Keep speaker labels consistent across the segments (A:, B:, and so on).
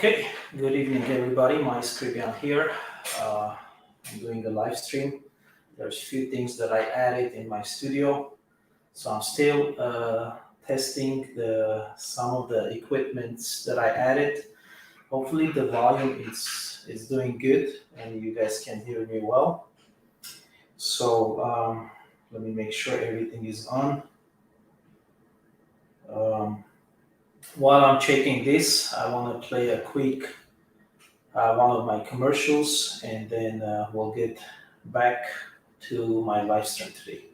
A: Okay, good evening, everybody. My Scribian here. I'm doing a live stream. There's a few things that I added in my studio, so I'm still testing some of the equipments that I added. Hopefully, the volume is doing good, and you guys can hear me well. So let me make sure everything is on. Um, while I'm checking this, I want to play a quick one of my commercials, and then we'll get back to my live stream today.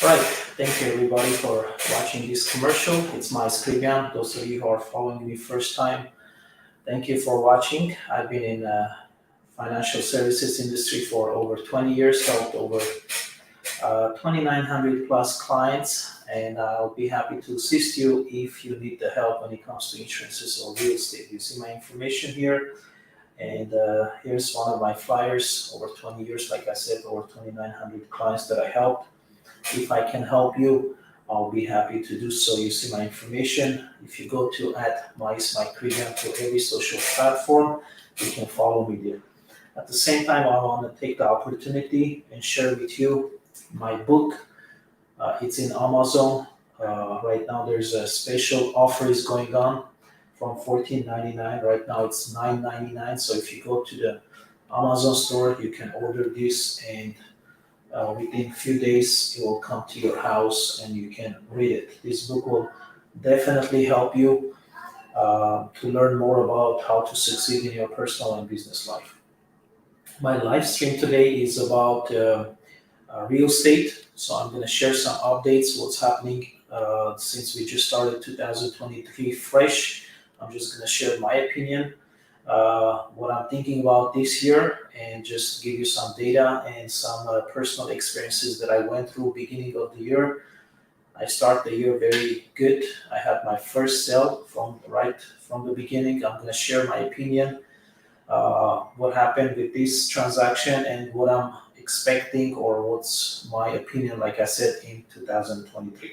A: Right, thank you everybody for watching this commercial. It's my Scribian. Those of you who are following me first time, thank you for watching. I've been in financial services industry for over 20 years, helped over 2,900 plus clients, and I'll be happy to assist you if you need the help when it comes to insurances or real estate. You see my information here, and here's one of my flyers. Over 20 years, like I said, over 2,900 clients that I helped. If I can help you, I'll be happy to do so. You see my information. If you go to @MyCribian to every social platform, you can follow me there. At the same time, I want to take the opportunity and share with you my book. It's in Amazon. Right now, there's a special offer is going on from $14.99. Right now, it's $9.99. So if you go to the Amazon store, you can order this, and within a few days, it will come to your house and you can read it. This book will definitely help you to learn more about how to succeed in your personal and business life. My live stream today is about real estate. So I'm going to share some updates, what's happening since we just started 2023 fresh. I'm just going to share my opinion, what I'm thinking about this year, and just give you some data and some personal experiences that I went through beginning of the year. I start the year very good. I had my first sale right from the beginning. I'm going to share my opinion, what happened with this transaction, and what I'm expecting, or what's my opinion, like I said, in 2023.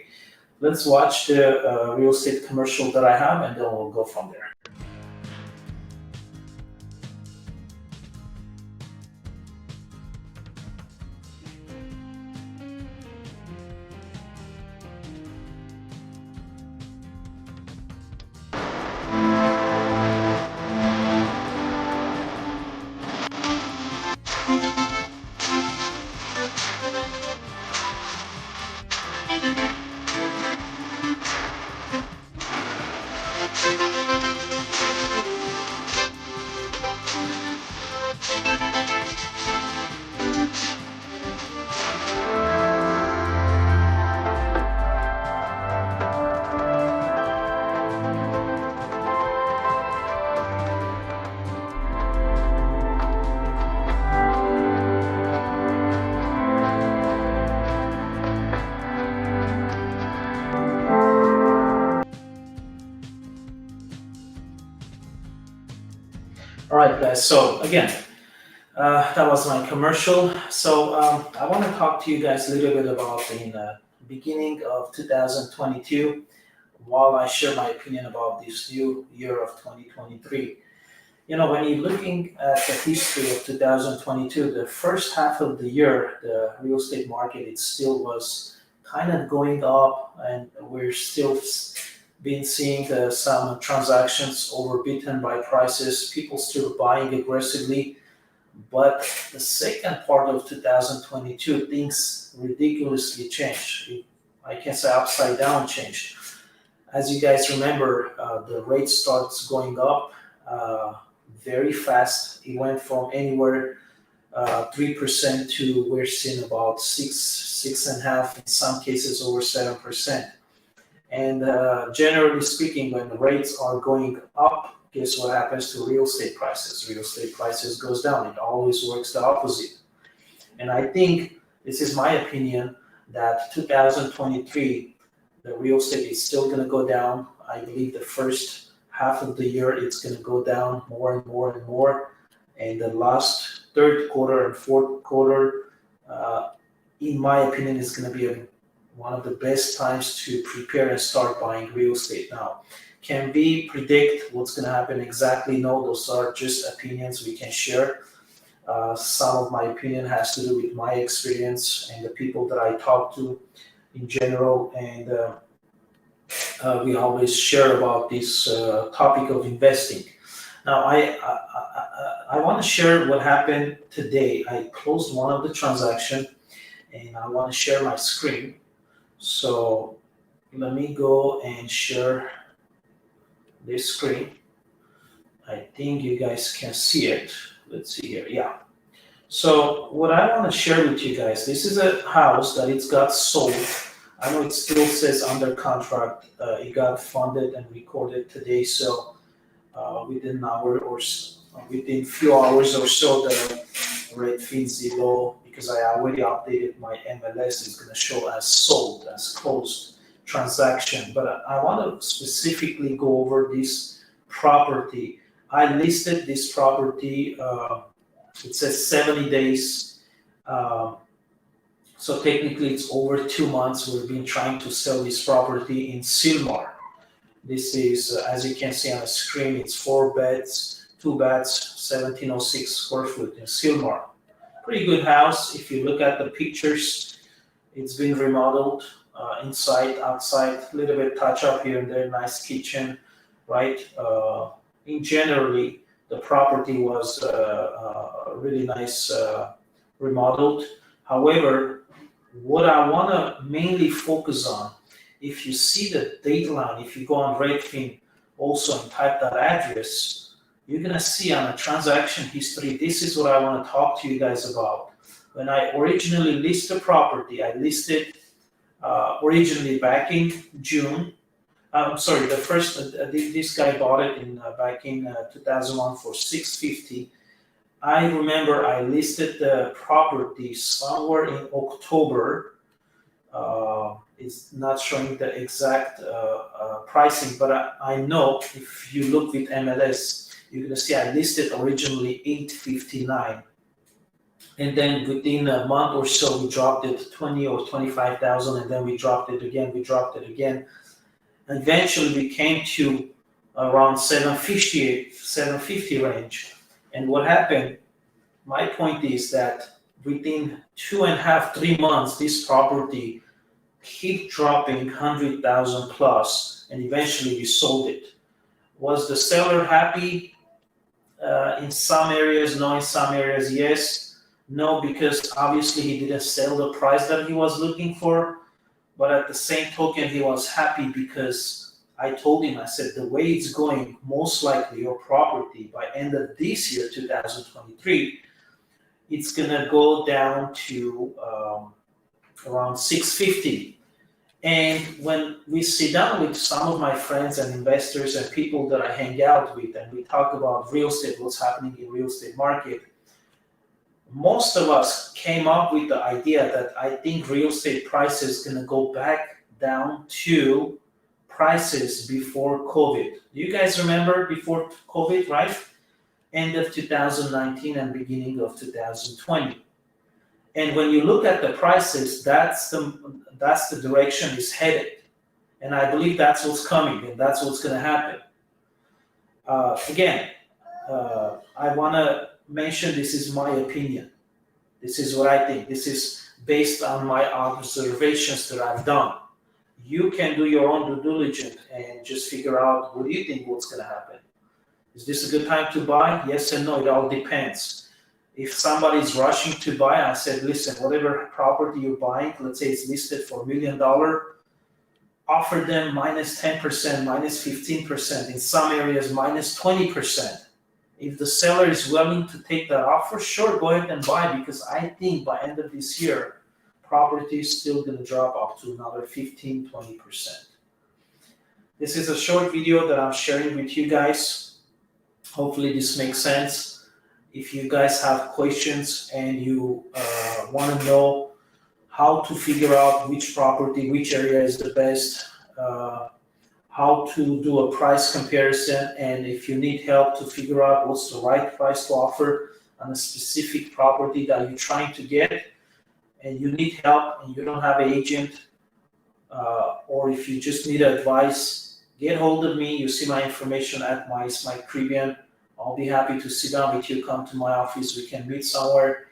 A: Let's watch the real estate commercial that I have, and then we'll go from there. All right, guys. So again, that was my commercial. So I want to talk to you guys a little bit about in the beginning of 2022, while I share my opinion about this new year of 2023. You know, when you're looking at the history of 2022, the first half of the year, the real estate market, it still was kind of going up, and we're still been seeing some transactions overbitten by prices, people still buying aggressively. But the second part of 2022, things ridiculously changed. I can say upside down changed. As you guys remember, the rate starts going up very fast. It went from anywhere 3% to we're seeing about 6.5, in some cases over 7%. And generally speaking, when the rates are going up, guess what happens to real estate prices? Real estate prices goes down. It always works the opposite. And I think, this is my opinion, that 2023, the real estate is still going to go down. I believe the first half of the year, it's going to go down more and more and more. And the last third quarter and fourth quarter, in my opinion, is going to be one of the best times to prepare and start buying real estate now. Can we predict what's going to happen exactly? No, those are just opinions we can share. Some of my opinion has to do with my experience and the people that I talk to in general, and we always share about this topic of investing. Now, I want to share what happened today. I closed one of the transaction, and I want to share my screen. So let me go and share this screen. I think you guys can see it. Let's see here. Yeah. So what I want to share with you guys, this is a house that it's got sold. I know it still says under contract. It got funded and recorded today. So within an hour or so, within few hours or so, the Redfin Zillow, because I already updated my MLS, is going to show as sold, as closed transaction. But I want to specifically go over this property. I listed this property, it says 70 days. So technically it's over 2 months. We've been trying to sell this property in Sylmar. This is, as you can see on the screen, it's 4 beds, 2 baths, 1706 square foot in Sylmar. Pretty good house. If you look at the pictures, it's been remodeled inside, outside, a little bit touch up here and there, nice kitchen, right? In generally, the property was really nice remodeled. However, what I want to mainly focus on, if you see the dateline, if you go on Redfin also and type that address, you're going to see on a transaction history, this is what I want to talk to you guys about. When I originally listed the property, I listed originally back in June. I'm sorry, the first, this guy bought it back in 2001 for $650. I remember I listed the property somewhere in October. It's not showing the exact pricing, but I know if you look with MLS, you're going to see I listed originally $859. And then within a month or so, we dropped it 20 or 25,000, and then we dropped it again. Eventually, we came to around 750 range. And what happened, my point is that within 2.5, 3 months, this property keep dropping 100,000 plus, and eventually we sold it. Was the seller happy? In some areas, no. In some areas, yes. No, because obviously he didn't sell the price that he was looking for. But at the same token, he was happy because I told him, I said, the way it's going, most likely your property by end of this year, 2023, it's going to go down to around 650. And when we sit down with some of my friends and investors and people that I hang out with, and we talk about real estate, what's happening in real estate market, most of us came up with the idea that I think real estate prices is going to go back down to prices before COVID. Do you guys remember before COVID, right? End of 2019 and beginning of 2020. And when you look at the prices, that's the direction it's headed. And I believe that's what's coming, and that's what's going to happen. Again, I want to mention this is my opinion. This is what I think. This is based on my observations that I've done. You can do your own due diligence and just figure out what do you think what's going to happen. Is this a good time to buy? Yes and no. It all depends. If somebody's rushing to buy, I said, listen, whatever property you're buying, let's say it's listed for $1 million, offer them minus 10%, minus 15%, in some areas minus 20%. If the seller is willing to take that offer, sure, go ahead and buy, because I think by end of this year, property is still going to drop up to another 15-20%. This is a short video that I'm sharing with you guys. Hopefully this makes sense. If you guys have questions and you want to know how to figure out which property, which area is the best, how to do a price comparison, and if you need help to figure out what's the right price to offer on a specific property that you're trying to get, and you need help and you don't have an agent, or if you just need advice, get hold of me. You see my information at Mike Caribbean. I'll be happy to sit down with you, come to my office. We can meet somewhere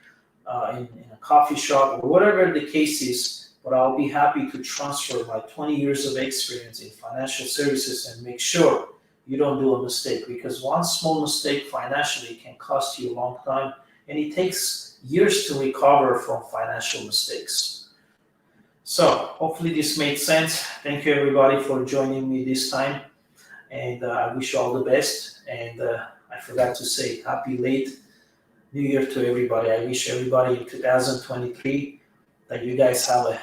A: in a coffee shop or whatever the case is. But I'll be happy to transfer my 20 years of experience in financial services and make sure you don't do a mistake, because one small mistake financially can cost you a long time, and it takes years to recover from financial mistakes. So hopefully this made sense. Thank you everybody for joining me this time, and I wish you all the best. And I forgot to say happy late New Year to everybody. I wish everybody in 2023 that you guys have a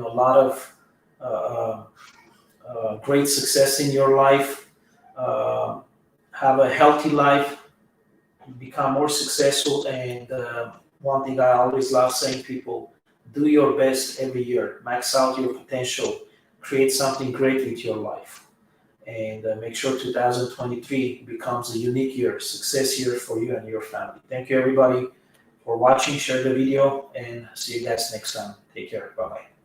A: lot of great success in your life, have a healthy life, become more successful, and one thing I always love saying, people, do your best every year, max out your potential, create something great with your life, and make sure 2023 becomes a unique year, success year for you and your family. Thank you everybody for watching. Share the video and see you guys next time. Take care. Bye-bye.